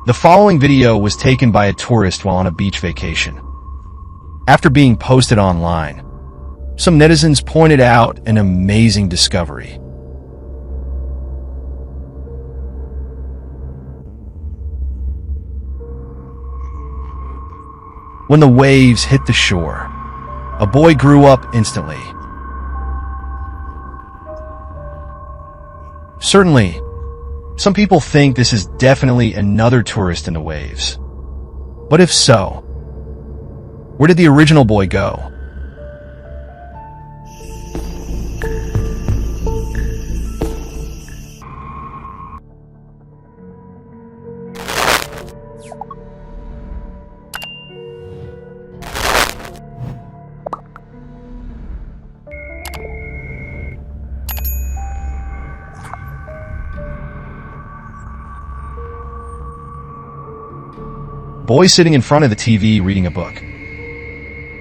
The following video was taken by a tourist while on a beach vacation. After being posted online, some netizens pointed out an amazing discovery. When the waves hit the shore, a boy grew up instantly. Certainly, some people think this is definitely another tourist in the waves. But if so, where did the original boy go? Boy sitting in front of the TV reading a book.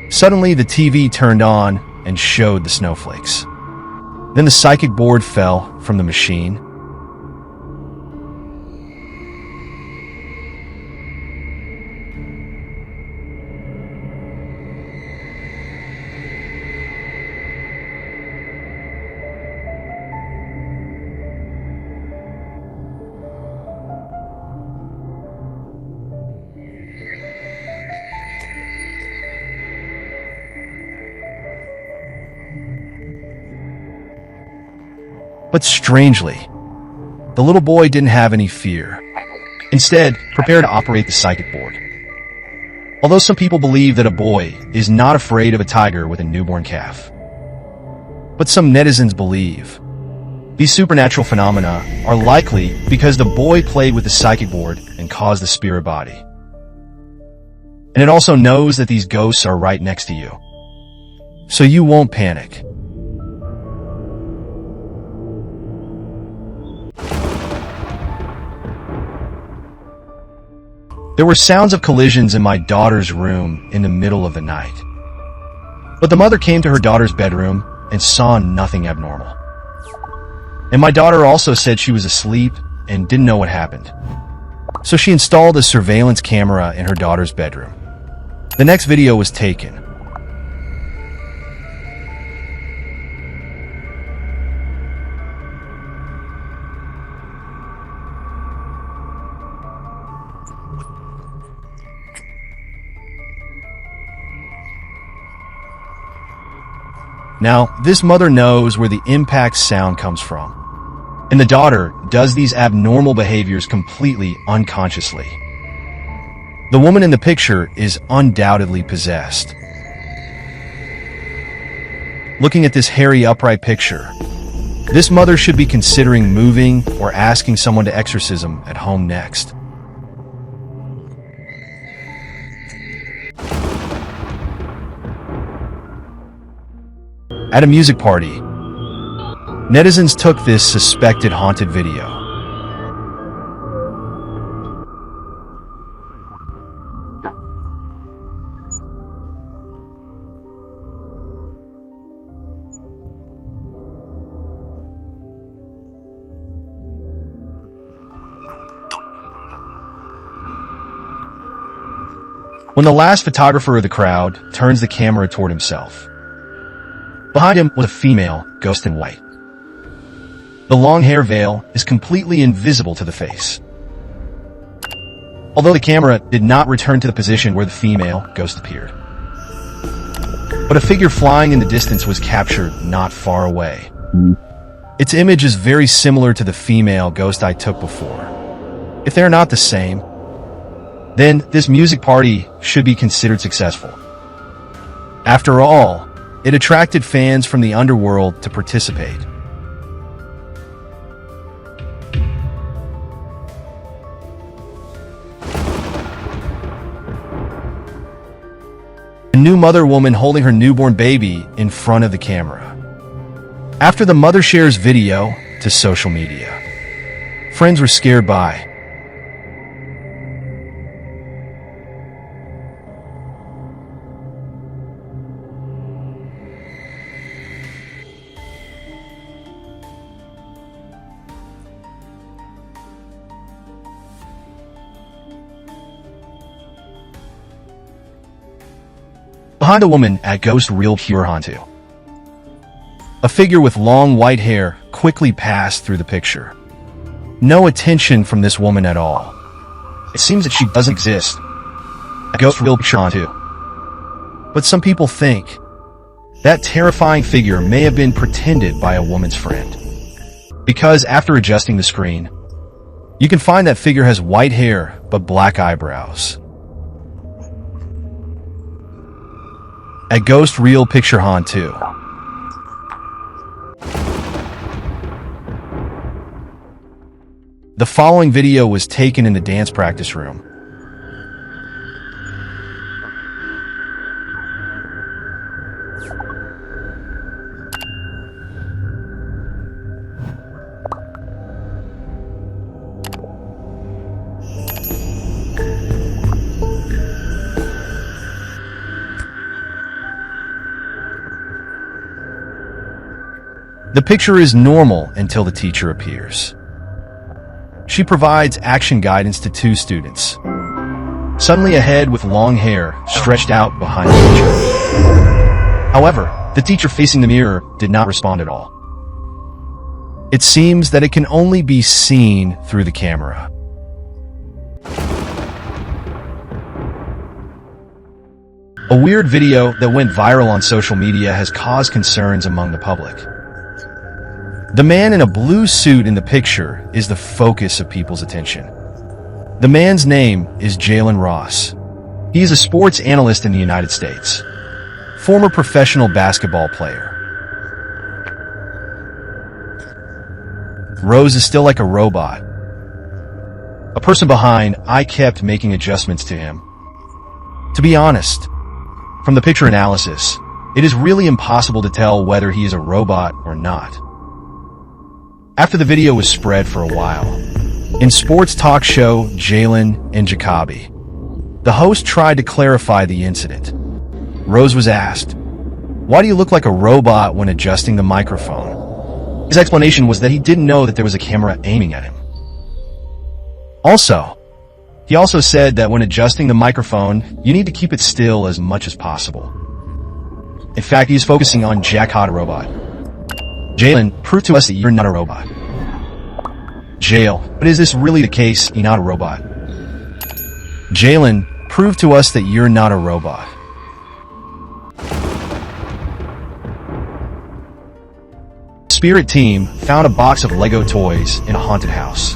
Suddenly, the TV turned on and showed the snowflakes. Then the psychic board fell from the machine. But strangely, the little boy didn't have any fear. Instead, prepared to operate the psychic board. Although some people believe that a boy is not afraid of a tiger with a newborn calf. But some netizens believe these supernatural phenomena are likely because the boy played with the psychic board and caused the spirit body. And it also knows that these ghosts are right next to you. So you won't panic. There were sounds of collisions in my daughter's room in the middle of the night. But the mother came to her daughter's bedroom and saw nothing abnormal. And my daughter also said she was asleep and didn't know what happened. So she installed a surveillance camera in her daughter's bedroom. The next video was taken. Now, this mother knows where the impact sound comes from, and the daughter does these abnormal behaviors completely unconsciously. The woman in the picture is undoubtedly possessed. Looking at this hairy upright picture, this mother should be considering moving or asking someone to exorcism at home next. At a music party, netizens took this suspected haunted video. When the last photographer of the crowd turns the camera toward himself, behind him was a female, ghost in white. The long hair veil is completely invisible to the face. Although the camera did not return to the position where the female ghost appeared. But a figure flying in the distance was captured not far away. Its image is very similar to the female ghost I took before. If they're not the same, then this music party should be considered successful. After all, it attracted fans from the underworld to participate. A new mother woman holding her newborn baby in front of the camera. After the mother shares video to social media, friends were scared by. Behind the woman at Ghost Real Pure Hantu. A figure with long white hair quickly passed through the picture. No attention from this woman at all. It seems that she doesn't exist. A Ghost Real Pure Hantu. But some people think that terrifying figure may have been pretended by a woman's friend. Because after adjusting the screen, you can find that figure has white hair but black eyebrows. A Ghost Real Picture Hantu. The following video was taken in the dance practice room. The picture is normal until the teacher appears. She provides action guidance to two students. Suddenly a head with long hair stretched out behind the teacher. However, the teacher facing the mirror did not respond at all. It seems that it can only be seen through the camera. A weird video that went viral on social media has caused concerns among the public. The man in a blue suit in the picture is the focus of people's attention. The man's name is Jalen Ross. He is a sports analyst in the United States, former professional basketball player. Rose is still like a robot. A person behind, I kept making adjustments to him. To be honest, from the picture analysis, it is really impossible to tell whether he is a robot or not. After the video was spread for a while, in sports talk show Jalen and Jacoby, the host tried to clarify the incident. Rose was asked, "Why do you look like a robot when adjusting the microphone?" His explanation was that he didn't know that there was a camera aiming at him. He also said that when adjusting the microphone, you need to keep it still as much as possible. In fact, he's focusing on Jack Hot Robot. Jalen, prove to us that you're not a robot. Jail, but is this really the case? You're not a robot. Jalen, prove to us that you're not a robot. Spirit team found a box of Lego toys in a haunted house.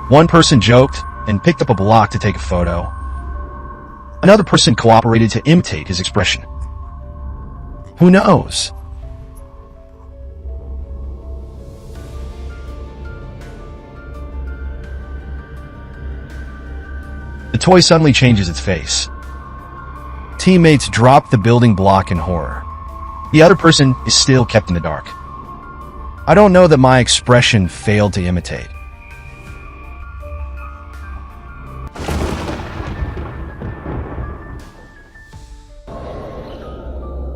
One person joked and picked up a block to take a photo. Another person cooperated to imitate his expression. Who knows? The toy suddenly changes its face. Teammates drop the building block in horror. The other person is still kept in the dark. I don't know that my expression failed to imitate.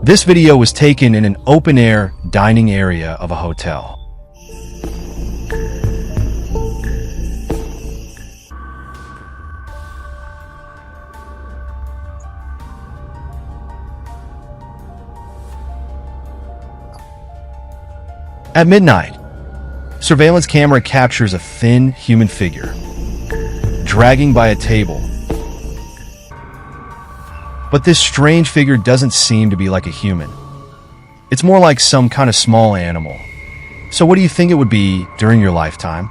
This video was taken in an open-air dining area of a hotel. At midnight, surveillance camera captures a thin human figure dragging by a table. But this strange figure doesn't seem to be like a human. It's more like some kind of small animal. So what do you think it would be during your lifetime?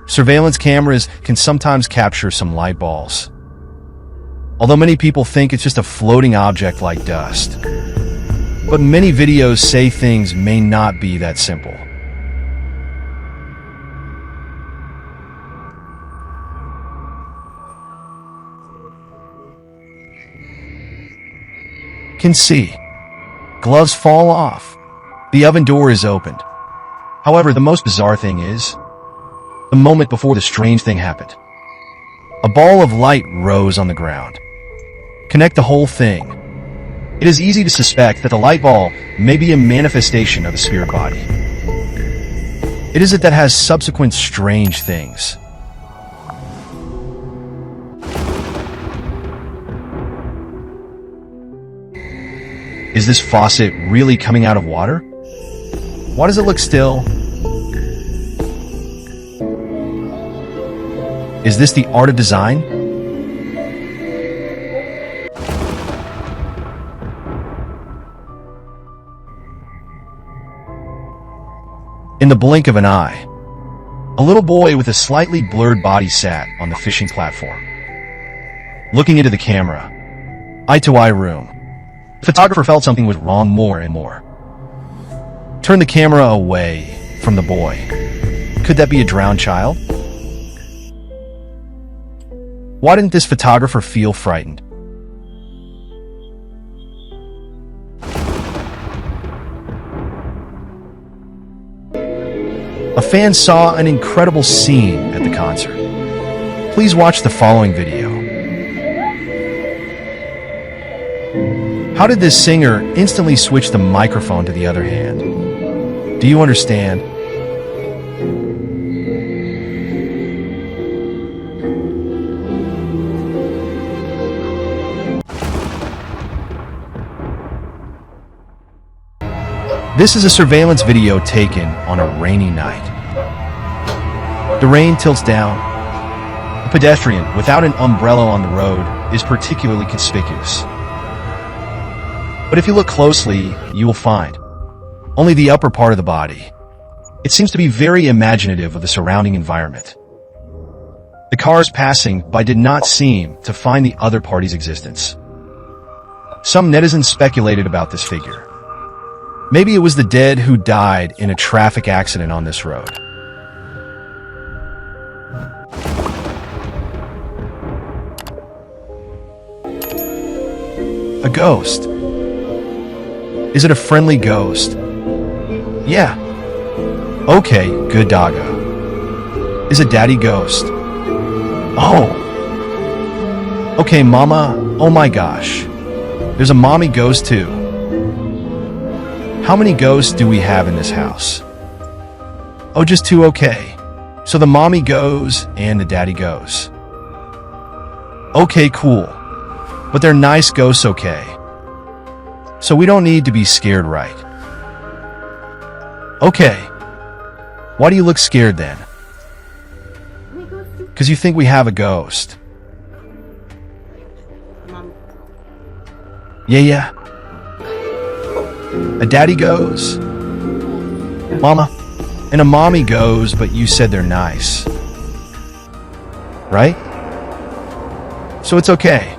Surveillance cameras can sometimes capture some light balls, although many people think it's just a floating object like dust. But many videos say things may not be that simple. Can see. Gloves fall off. The oven door is opened. However, the most bizarre thing is the moment before the strange thing happened. A ball of light rose on the ground. Connect the whole thing. It is easy to suspect that the light ball may be a manifestation of the spirit body. It is it that has subsequent strange things. Is this faucet really coming out of water? Why does it look still? Is this the art of design? In the blink of an eye, a little boy with a slightly blurred body sat on the fishing platform, looking into the camera, eye-to-eye room. The photographer felt something was wrong more and more. Turn the camera away from the boy. Could that be a drowned child? Why didn't this photographer feel frightened? A fan saw an incredible scene at the concert. Please watch the following video. How did this singer instantly switch the microphone to the other hand? Do you understand? This is a surveillance video taken on a rainy night. The rain tilts down. A pedestrian without an umbrella on the road is particularly conspicuous. But if you look closely, you will find only the upper part of the body. It seems to be very imaginative of the surrounding environment. The cars passing by did not seem to find the other party's existence. Some netizens speculated about this figure. Maybe it was the dead who died in a traffic accident on this road. A ghost. Is it a friendly ghost? Yeah. Okay, good doggo. Is it daddy ghost? Oh. Okay, mama. Oh my gosh. There's a mommy ghost too. How many ghosts do we have in this house? Oh, just two, okay. So the mommy goes and the daddy goes. Okay, cool. But they're nice ghosts, okay. So we don't need to be scared, right? Okay. Why do you look scared then? Because you think we have a ghost. Yeah. A daddy goes. Mama. And a mommy goes, but you said they're nice. Right? So it's okay.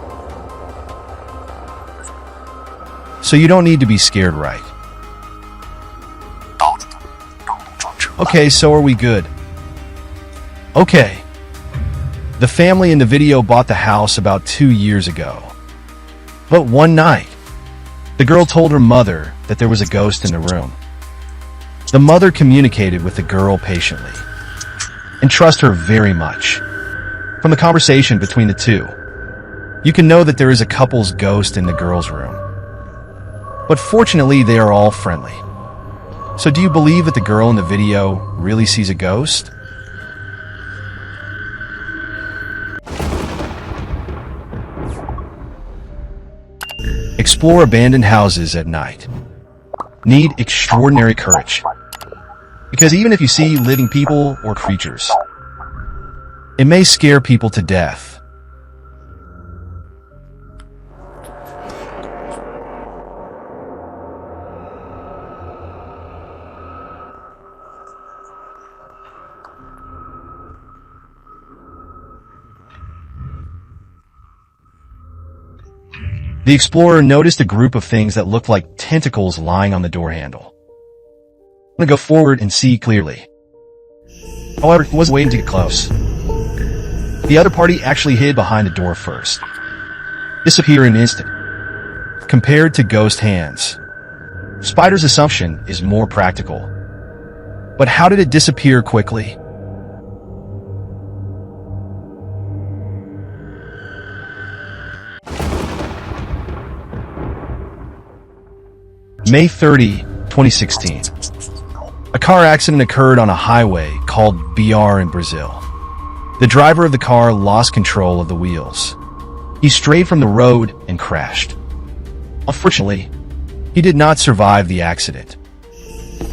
So you don't need to be scared, right? Okay, so are we good? Okay. The family in the video bought the house about 2 years ago. But one night, the girl told her mother that there was a ghost in the room. The mother communicated with the girl patiently and trust her very much. From the conversation between the two, you can know that there is a couple's ghost in the girl's room. But fortunately, they are all friendly. So do you believe that the girl in the video really sees a ghost? Explore abandoned houses at night. Need extraordinary courage. Because even if you see living people or creatures, it may scare people to death. The explorer noticed a group of things that looked like tentacles lying on the door handle. I'm gonna go forward and see clearly. However, he wasn't waiting to get close. The other party actually hid behind the door first. Disappear in an instant. Compared to ghost hands, Spider's assumption is more practical. But how did it disappear quickly? May 30, 2016. A car accident occurred on a highway called BR in Brazil. The driver of the car lost control of the wheels. He strayed from the road and crashed. Unfortunately, he did not survive the accident.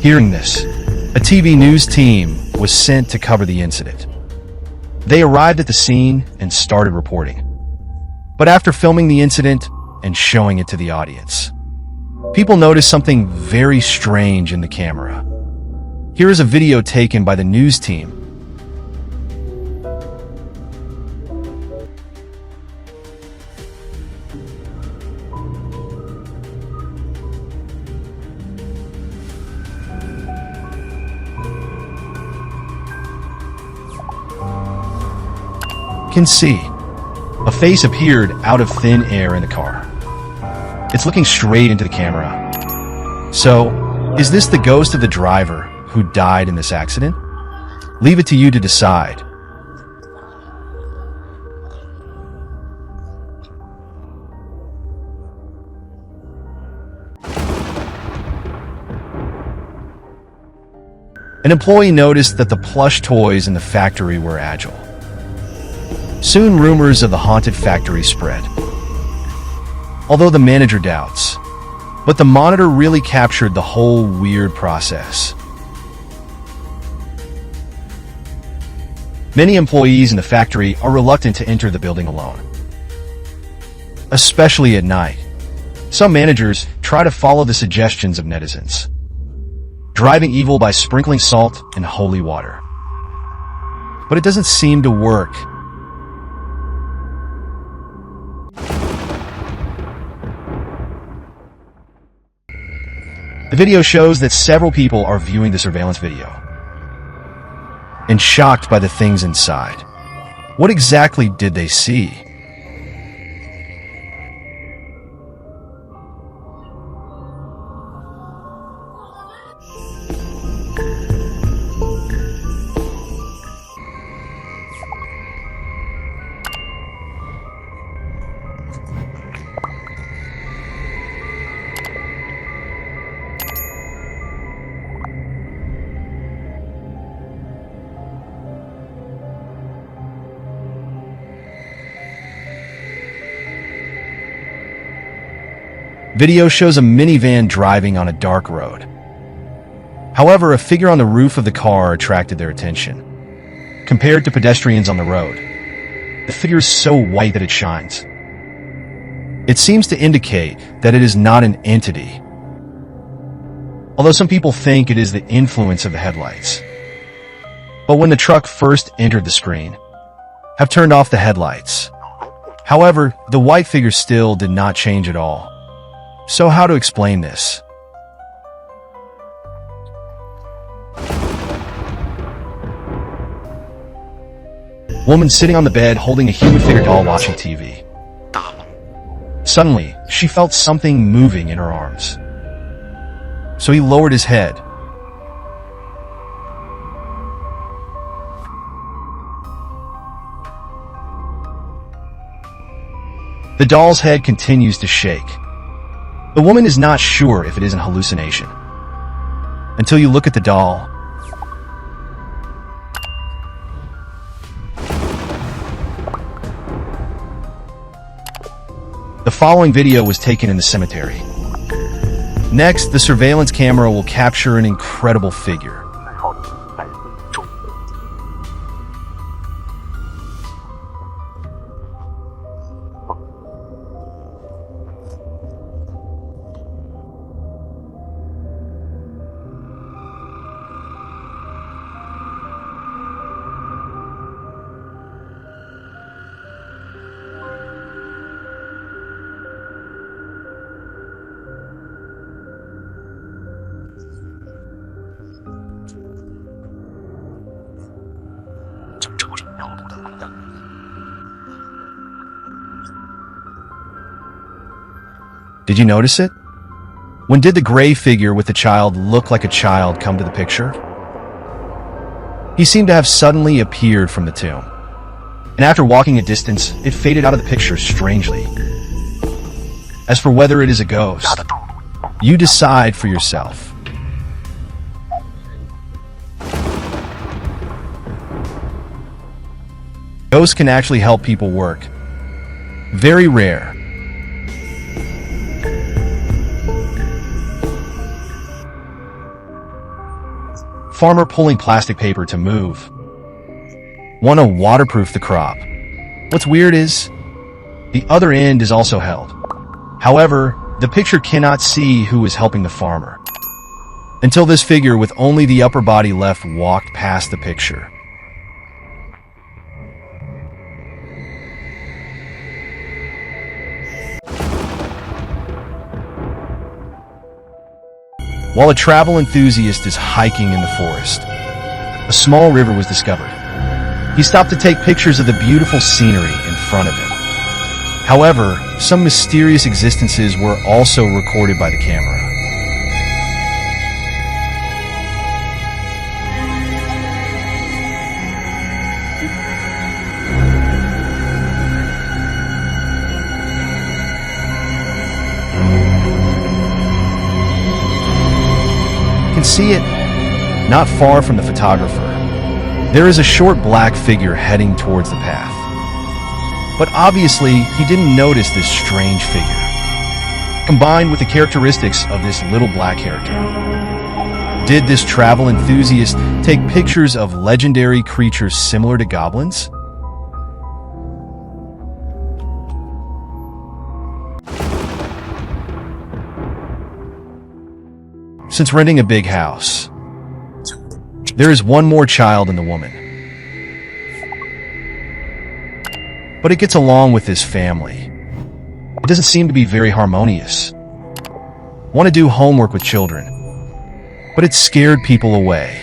Hearing this, a TV news team was sent to cover the incident. They arrived at the scene and started reporting. But after filming the incident and showing it to the audience, people noticed something very strange in the camera. Here is a video taken by the news team. You can see a face appeared out of thin air in the car. It's looking straight into the camera. So, is this the ghost of the driver who died in this accident? Leave it to you to decide. An employee noticed that the plush toys in the factory were agile. Soon rumors of the haunted factory spread. Although the manager doubts, but the monitor really captured the whole weird process. Many employees in the factory are reluctant to enter the building alone, especially at night. Some managers try to follow the suggestions of netizens, driving evil by sprinkling salt and holy water. But it doesn't seem to work. The video shows that several people are viewing the surveillance video and shocked by the things inside. What exactly did they see? Video shows a minivan driving on a dark road. However, a figure on the roof of the car attracted their attention. Compared to pedestrians on the road, the figure is so white that it shines. It seems to indicate that it is not an entity, although some people think it is the influence of the headlights. But when the truck first entered the screen, have turned off the headlights. However, the white figure still did not change at all. So how to explain this? Woman sitting on the bed holding a human figure doll watching TV. Suddenly, she felt something moving in her arms. So he lowered his head. The doll's head continues to shake. The woman is not sure if it is an hallucination until you look at the doll. The following video was taken in the cemetery. Next, the surveillance camera will capture an incredible figure. Did you notice it? When did the gray figure with the child look like a child come to the picture? He seemed to have suddenly appeared from the tomb. And after walking a distance, it faded out of the picture strangely. As for whether it is a ghost, You decide for yourself. Ghosts can actually help people work. Very rare. Farmer pulling plastic paper to move. Want to waterproof the crop. What's weird is, the other end is also held. However, the picture cannot see who is helping the farmer, until this figure with only the upper body left walked past the picture. While a travel enthusiast is hiking in the forest, a small river was discovered. He stopped to take pictures of the beautiful scenery in front of him. However, some mysterious existences were also recorded by the camera. You can see it not far from the photographer. There is a short black figure heading towards the path. But obviously, he didn't notice this strange figure, combined with the characteristics of this little black character. Did this travel enthusiast take pictures of legendary creatures similar to goblins? Since renting a big house, there is one more child in the woman. But it gets along with this family. It doesn't seem to be very harmonious. Want to do homework with children, but it scared people away.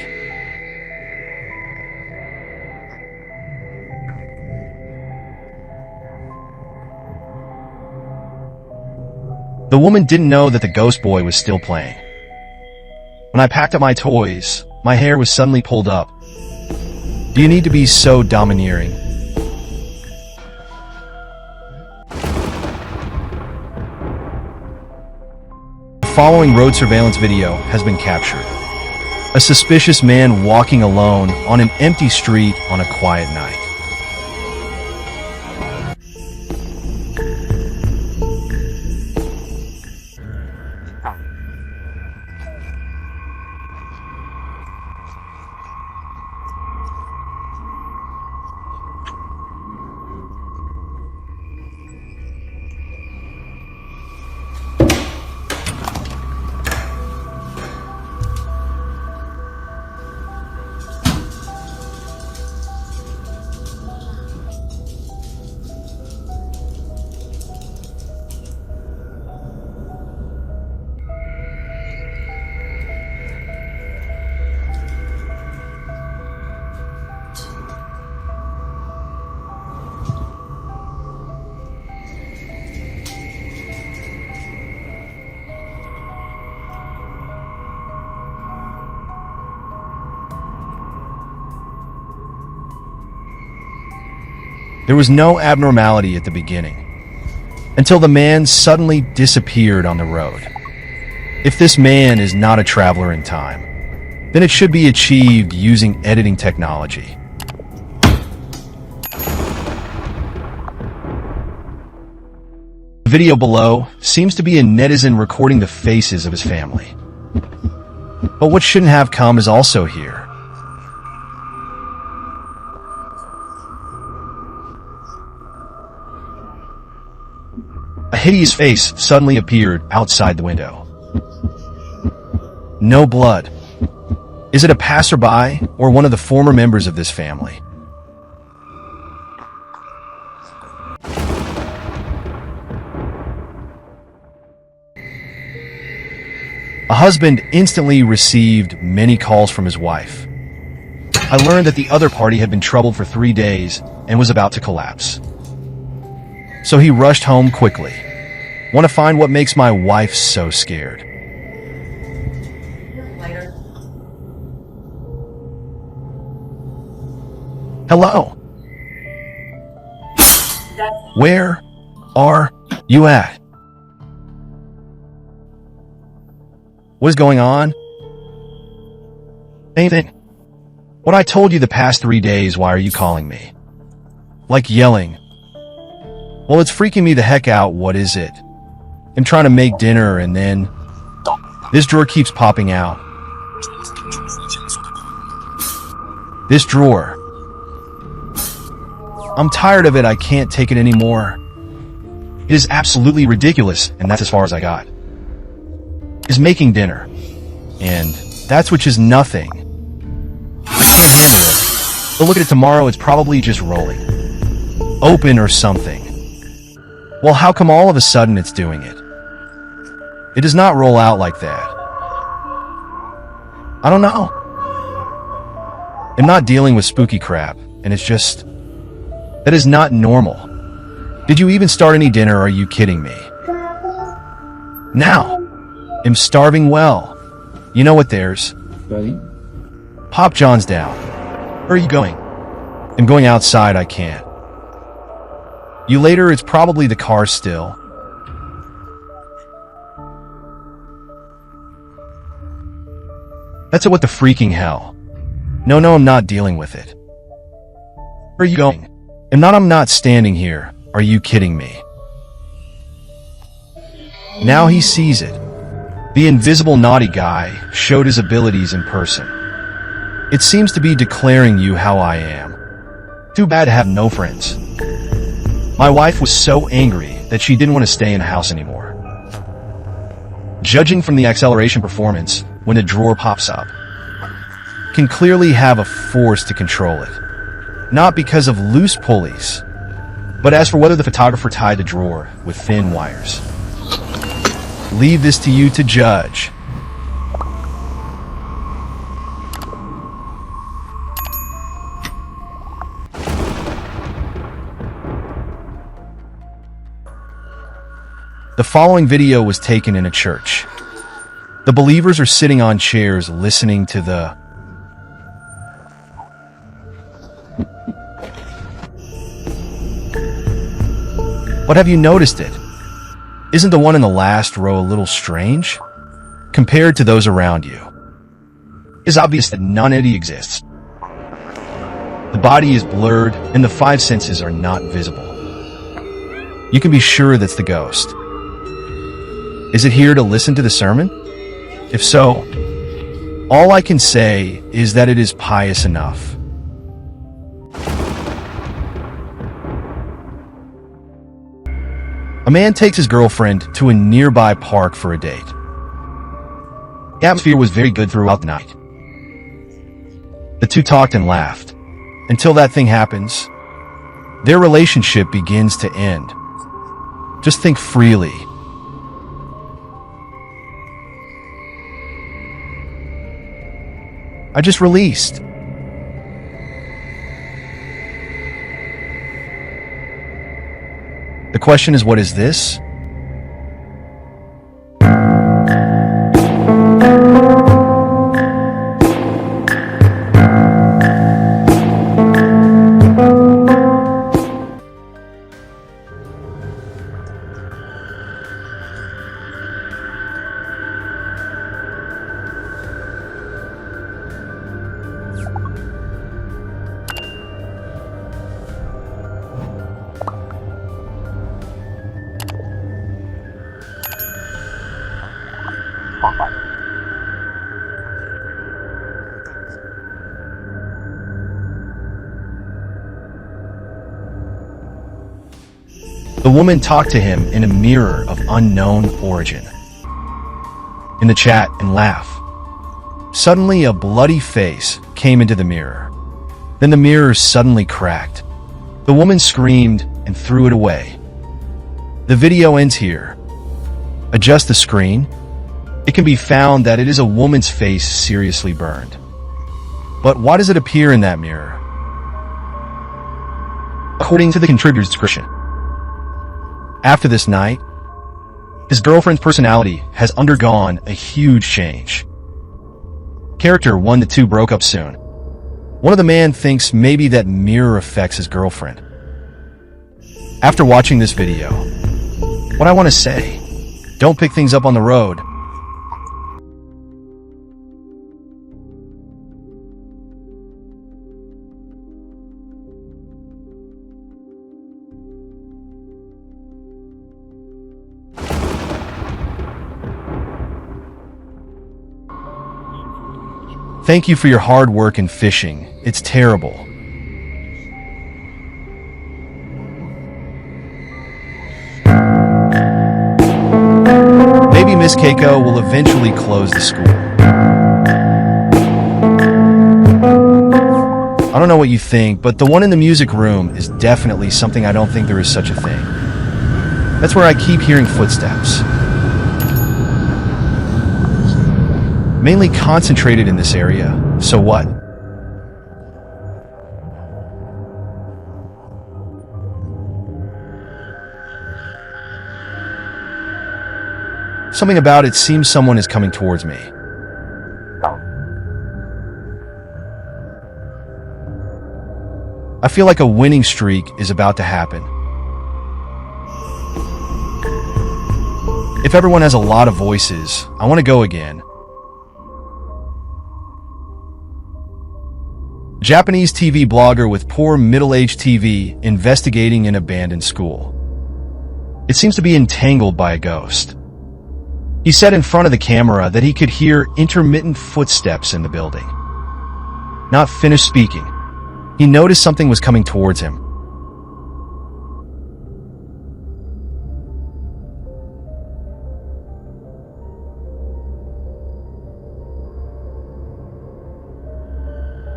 The woman didn't know that the ghost boy was still playing. When I packed up my toys, my hair was suddenly pulled up. Do you need to be so domineering? The following road surveillance video has been captured. A suspicious man walking alone on an empty street on a quiet night. There was no abnormality at the beginning, until the man suddenly disappeared on the road. If this man is not a traveler in time, then it should be achieved using editing technology. The video below seems to be a netizen recording the faces of his family. But what shouldn't have come is also here. A hideous face suddenly appeared outside the window. No blood. Is it a passerby or one of the former members of this family? A husband instantly received many calls from his wife. I learned that the other party had been troubled for 3 days and was about to collapse. So he rushed home quickly. Want to find what makes my wife so scared. Later. Hello. Where are you at? What is going on? Same thing. What I told you the past 3 days, why are you calling me? Like yelling. Well, it's freaking me the heck out. What is it? I'm trying to make dinner and then this drawer keeps popping out. This drawer. I'm tired of it. I can't take it anymore. It is absolutely ridiculous, and that's as far as I got. Is making dinner. And that's which is nothing. I can't handle it. But look at it tomorrow, it's probably just rolling. Open or something. Well, how come all of a sudden it's doing it? It does not roll out like that. I don't know. I'm not dealing with spooky crap, and it's just... that is not normal. Did you even start any dinner? Are you kidding me? Now, I'm starving well. You know what there's? Buddy? Pop John's down. Where are you going? I'm going outside, I can't. You later, it's probably the car still. That's it, what the freaking hell? No, I'm not dealing with it. Where are you going? I'm not standing here. Are you kidding me? Now he sees it. The invisible naughty guy showed his abilities in person. It seems to be declaring you how I am. Too bad to have no friends. My wife was so angry that she didn't want to stay in the house anymore. Judging from the acceleration performance, when a drawer pops up, can clearly have a force to control it. Not because of loose pulleys, but as for whether the photographer tied the drawer with thin wires. Leave this to you to judge. The following video was taken in a church. The believers are sitting on chairs listening to the... But have you noticed it? Isn't the one in the last row a little strange? Compared to those around you. It's obvious that nonentity exists. The body is blurred and the 5 senses are not visible. You can be sure that's the ghost. Is it here to listen to the sermon? If so, all I can say is that it is pious enough. A man takes his girlfriend to a nearby park for a date. The atmosphere was very good throughout the night. The two talked and laughed. Until that thing happens, their relationship begins to end. Just think freely. I just released. The question is, what is this? The woman talked to him in a mirror of unknown origin. In the chat and laugh. Suddenly a bloody face came into the mirror. Then the mirror suddenly cracked. The woman screamed and threw it away. The video ends here. Adjust the screen. It can be found that it is a woman's face seriously burned. But why does it appear in that mirror? According to the contributor's description, after this night, his girlfriend's personality has undergone a huge change. Character 1 to 2 broke up soon. One of the man thinks maybe that mirror affects his girlfriend. After watching this video, what I want to say, don't pick things up on the road. Thank you for your hard work and fishing. It's terrible. Maybe Miss Keiko will eventually close the school. I don't know what you think, but the one in the music room is definitely something I don't think there is such a thing. That's where I keep hearing footsteps. Mainly concentrated in this area. So what? Something about it seems someone is coming towards me. I feel like a winning streak is about to happen. If everyone has a lot of voices, I want to go again. Japanese TV blogger with poor middle-aged TV investigating an abandoned school. It seems to be entangled by a ghost. He said in front of the camera that he could hear intermittent footsteps in the building. Not finished speaking, he noticed something was coming towards him.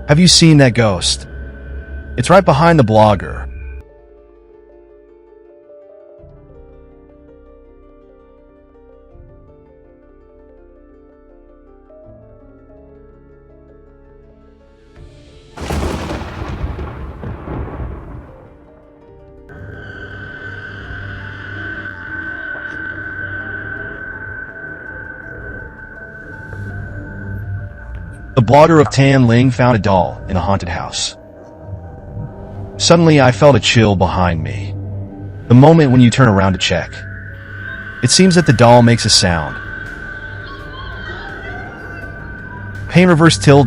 Have you seen that ghost? It's right behind the blogger. The blogger of Tan Ling found a doll in a haunted house. Suddenly, I felt a chill behind me. The moment when you turn around to check. It seems that the doll makes a sound. Pain reverse tilde.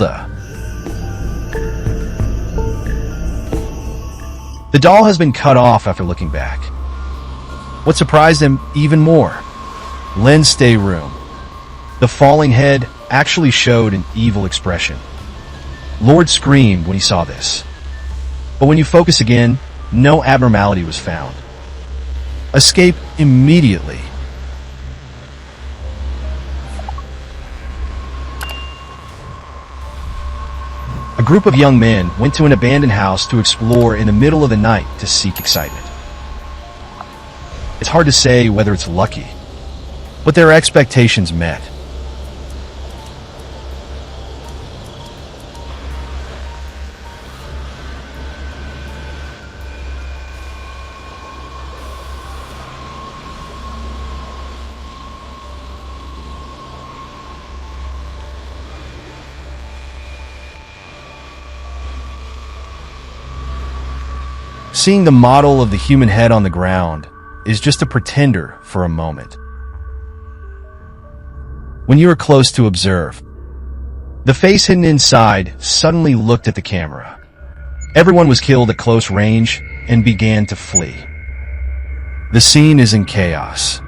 The doll has been cut off after looking back. What surprised him even more? Len's stay room. The falling head actually showed an evil expression. Lord screamed when he saw this. But when you focus again, no abnormality was found. Escape immediately. A group of young men went to an abandoned house to explore in the middle of the night to seek excitement. It's hard to say whether it's lucky, but their expectations met. Seeing the model of the human head on the ground is just a pretender for a moment. When you are close to observe, the face hidden inside suddenly looked at the camera. Everyone was killed at close range and began to flee. The scene is in chaos.